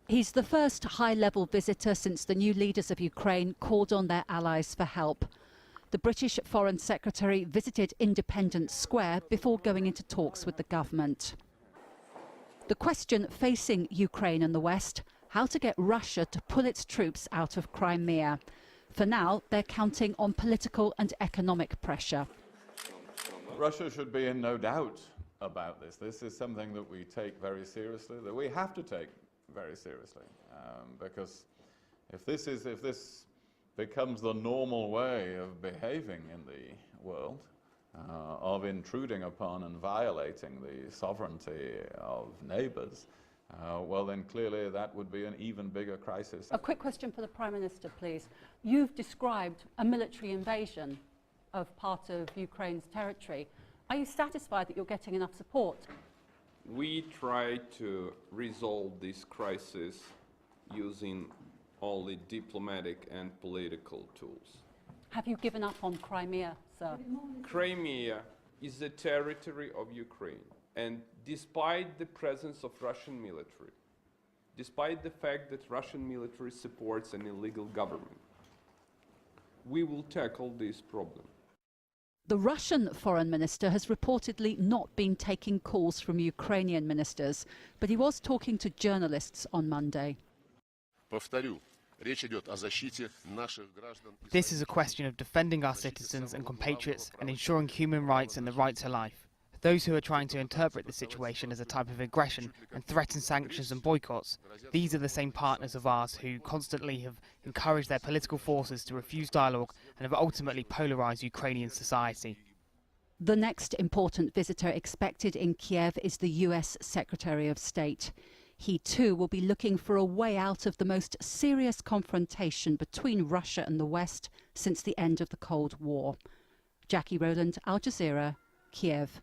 He's the first high-level visitor since the new leaders of Ukraine called on their allies for help. The British Foreign Secretary visited Independence Square before going into talks with the government. The question facing Ukraine and the West: how to get Russia to pull its troops out of Crimea. For now, they're counting on political and economic pressure. Russia should be in no doubt about this. This is something that we take very seriously, that we have to take very seriously, because if this becomes the normal way of behaving in the world, of intruding upon and violating the sovereignty of neighbours, well then clearly that would be an even bigger crisis. A quick question for the Prime Minister, please. You've described a military invasion of part of Ukraine's territory. Are you satisfied that you're getting enough support? We try to resolve this crisis using only diplomatic and political tools. Have you given up on Crimea, sir? Crimea is the territory of Ukraine, and despite the presence of Russian military, despite the fact that Russian military supports an illegal government, we will tackle this problem. The Russian foreign minister has reportedly not been taking calls from Ukrainian ministers, but he was talking to journalists on Monday. This is a question of defending our citizens and compatriots and ensuring human rights and the right to life. Those who are trying to interpret the situation as a type of aggression and threaten sanctions and boycotts, these are the same partners of ours who constantly have encouraged their political forces to refuse dialogue and have ultimately polarised Ukrainian society. The next important visitor expected in Kiev is the US Secretary of State. He too will be looking for a way out of the most serious confrontation between Russia and the West since the end of the Cold War. Jackie Rowland, Al Jazeera, Kiev.